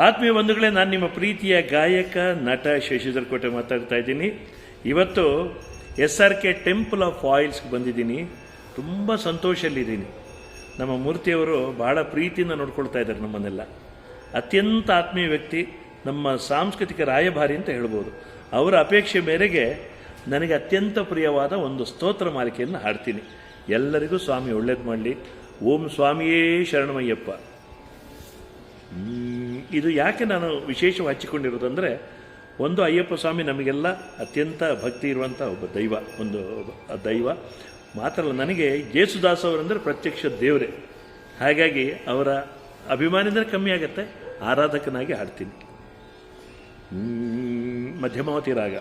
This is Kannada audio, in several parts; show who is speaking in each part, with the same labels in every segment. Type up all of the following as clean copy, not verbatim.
Speaker 1: ಆತ್ಮೀಯ ಬಂಧುಗಳೇ, ನಾನು ನಿಮ್ಮ ಪ್ರೀತಿಯ ಗಾಯಕ ನಟ ಶಶಿಧರ್ ಕೋಟೆ ಮಾತಾಡ್ತಾ ಇದ್ದೀನಿ. ಇವತ್ತು SRK ಟೆಂಪಲ್ ಆಫ್ ಆಯಿಲ್ಸ್ಗೆ ಬಂದಿದ್ದೀನಿ. ತುಂಬ ಸಂತೋಷದಲ್ಲಿದ್ದೀನಿ. ನಮ್ಮ ಮೂರ್ತಿಯವರು ಭಾಳ ಪ್ರೀತಿಯಿಂದ ನೋಡ್ಕೊಳ್ತಾ ಇದ್ದಾರೆ ನಮ್ಮನ್ನೆಲ್ಲ. ಅತ್ಯಂತ ಆತ್ಮೀಯ ವ್ಯಕ್ತಿ, ನಮ್ಮ ಸಾಂಸ್ಕೃತಿಕ ರಾಯಭಾರಿ ಅಂತ ಹೇಳ್ಬೋದು. ಅವರ ಅಪೇಕ್ಷೆ ಮೇರೆಗೆ ನನಗೆ ಅತ್ಯಂತ ಪ್ರಿಯವಾದ ಒಂದು ಸ್ತೋತ್ರ ಮಾಲಿಕೆಯನ್ನು ಹಾಡ್ತೀನಿ. ಎಲ್ಲರಿಗೂ ಸ್ವಾಮಿ ಒಳ್ಳೇದು ಮಾಡಲಿ. ಓಂ ಸ್ವಾಮಿಯೇ ಶರಣಮಯ್ಯಪ್ಪ. ಇದು ಯಾಕೆ ನಾನು ವಿಶೇಷವಾಗಿ ಹಚ್ಚಿಕೊಂಡಿರೋದಂದರೆ, ಒಂದು ಅಯ್ಯಪ್ಪ ಸ್ವಾಮಿ ನಮಗೆಲ್ಲ ಅತ್ಯಂತ ಭಕ್ತಿ ಇರುವಂಥ ಒಬ್ಬ ದೈವ, ಒಂದು ದೈವ ಮಾತ್ರ ಅಲ್ಲ, ನನಗೆ ಜೇಸುದಾಸ್ ಅವರಂದರೆ ಪ್ರತ್ಯಕ್ಷ ದೇವರೇ. ಹಾಗಾಗಿ ಅವರ ಅಭಿಮಾನಿಂದರೆ ಕಮ್ಮಿ ಆಗತ್ತೆ, ಆರಾಧಕನಾಗಿ ಹಾಡ್ತೀನಿ. ಮಧ್ಯಮಾವತಿ ರಾಗ.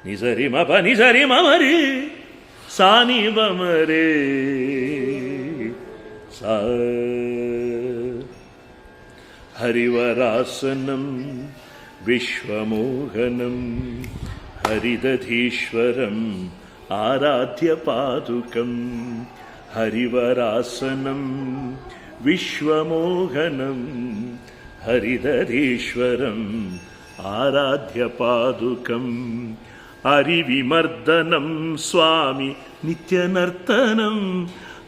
Speaker 1: ನಿಸರಿ ಮಪ ನಿಸರಿ ಮಮರಿ ಸಾನಿ ಬಮರೇ ಸಾ ಹರಿವರಾಸನಂ ವಿಶ್ವಮೋಹನಂ ಹರಿದಧೀಶ್ವರಂ ಆರಾಧ್ಯ ಪಾದುಕಂ. ಹರಿವರಾಸನಂ ವಿಶ್ವಮೋಹನಂ ಹರಿದಧೀಶ್ವರಂ ಆರಾಧ್ಯ ಪಾದುಕಂ. ಹರಿವಿಮರ್ದನಂ ಸ್ವಾಮಿ ನಿತ್ಯನರ್ತನಂ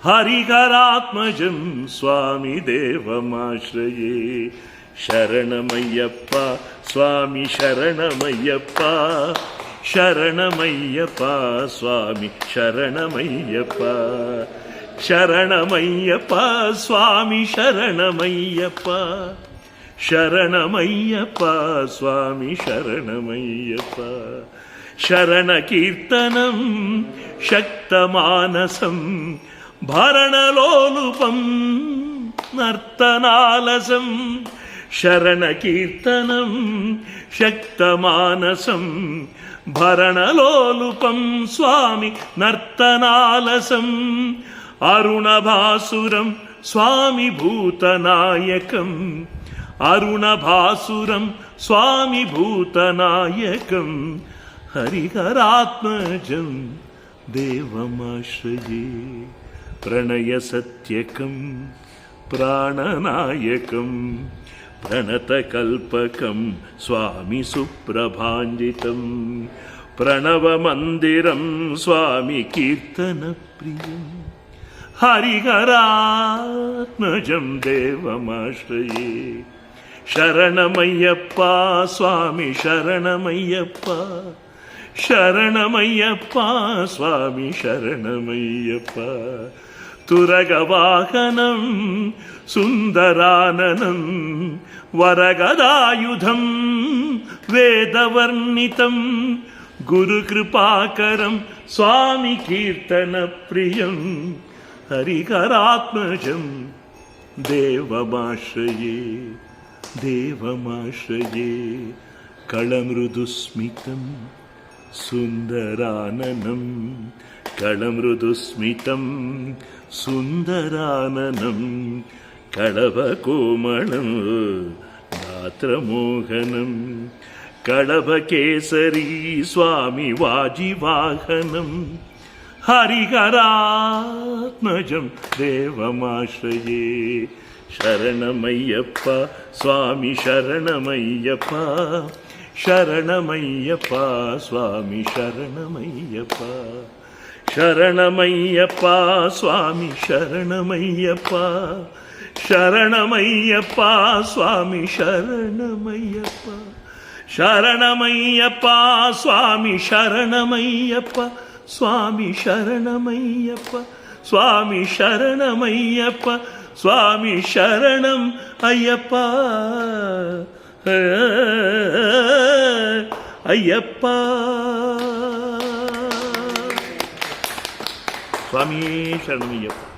Speaker 1: ಹರಿಹರಾತ್ಮಜಂ ಸ್ವಾಮಿ ದೇವಮಾಶ್ರಯೇ. ಶರಣಮಯ್ಯಪ್ಪ ಸ್ವಾಮಿ ಶರಣಮಯ್ಯಪ್ಪ, ಶರಣಮಯ್ಯಪ್ಪ ಸ್ವಾಮಿ ಶರಣಮಯ್ಯಪ್ಪ, ಶರಣಮಯ್ಯಪ್ಪ ಸ್ವಾಮಿ ಶರಣಮಯ್ಯಪ್ಪ, ಶರಣಮಯ್ಯಪ್ಪ ಸ್ವಾಮಿ ಶರಣಮಯ್ಯಪ್ಪ. ಶರಣಕೀರ್ತನಂ ಶಕ್ತಮಾನಸಂ ಭರಣಲೋಲುಪಂ ನರ್ತನಾಲಸಂ. ಶರಣಕೀರ್ತನಂ ಶಕ್ತಮಾನಸಂ ಭರಣಲೋಲುಪಂ ಸ್ವಾಮಿ ನರ್ತನಾಲಸಂ. ಅರುಣಭಾಸುರಂ ಸ್ವಾಮಿ ಭೂತನಾಯಕಂ, ಅರುಣಭಾಸುರಂ ಸ್ವಾಮಿ ಭೂತನಾಯಕಂ. ಹರಿಹರಾತ್ಮಜಂ ದೇವಮಾಶ್ರಯೇ. ಪ್ರಣಯ ಸತ್ಯಕಂ ಪ್ರಾಣನಾಯಕಂ ಪ್ರಣತಕಲ್ಪಕಂ ಸ್ವಾಮಿ ಸುಪ್ರಭಾಂಜಿತಂ. ಪ್ರಣವಮಂದಿರಂ ಸ್ವಾಮಿ ಕೀರ್ತನಪ್ರಿಯಂ. ಹರಿಹರಾತ್ಮಜಂ ದೇವಮಾಶ್ರಯೇ. ಶರಣಮಯ್ಯಪ್ಪ ಸ್ವಾಮಿ ಶರಣಮಯ್ಯಪ್ಪ, ಶರಣಮಯ್ಯಪ್ಪ ಸ್ವಾಮಿ ಶರಣಮಯ್ಯಪ್ಪ. ತುರಗವಾಹನಂ ಸುಂದರಾನನಂ ವರಗದಾಯುಧಂ ವೇದವರ್ಣಿತಂ. ಗುರುಕೃಪಾಕರಂ ಸ್ವಾಮಿ ಕೀರ್ತನಪ್ರಿಯಂ. ಹರಿಹರಾತ್ಮಜಂ ದೇವಮಾಶ್ರಯೇ, ದೇವಮಾಶ್ರಯೇ. ಕಳಮೃದುಸ್ಮಿತಂ ಸುಂದರಾನನಂ, ಕಳಮೃದುಸ್ಮಿತಂ ಸುಂದರಾನನಂ. ಕಳಭಕೋಮಳಂ ಗಾತ್ರಮೋಹನಂ. ಕಳಭಕೇಸರಿ ಸ್ವಾಮಿ ವಾಜಿವಾಹನಂ. ಹರಿಹರಾತ್ಮಜಂ ದೇವಮಾಶ್ರಯೇ. ಶರಣಮಯ್ಯಪ್ಪ ಸ್ವಾಮಿ ಶರಣಮಯ್ಯಪ್ಪ, ಶರಣಮಯ್ಯಪ್ಪ ಸ್ವಾಮಿ ಶರಣಮಯ್ಯಪ್ಪ, ಶರಣಮಯ್ಯಪ್ಪ ಸ್ವಾಮಿ ಶರಣಮಯ್ಯಪ್ಪ, ಶರಣಮಯ್ಯಪ್ಪ ಸ್ವಾಮಿ ಶರಣಮಯ್ಯಪ್ಪ, ಶರಣಮಯ್ಯಪ್ಪ ಸ್ವಾಮಿ ಶರಣಮಯ್ಯಪ್ಪ, ಸ್ವಾಮಿ ಶರಣಮಯ್ಯಪ್ಪ, ಸ್ವಾಮಿ ಶರಣಮಯ್ಯಪ್ಪ, ಸ್ವಾಮಿ ಶರಣಂ ಅಯ್ಯಪ್ಪ, ಅಯ್ಯಪ್ಪ. ಸ್ವಾಮಿ ಶರಣಮಯ್ಯಪ್ಪ.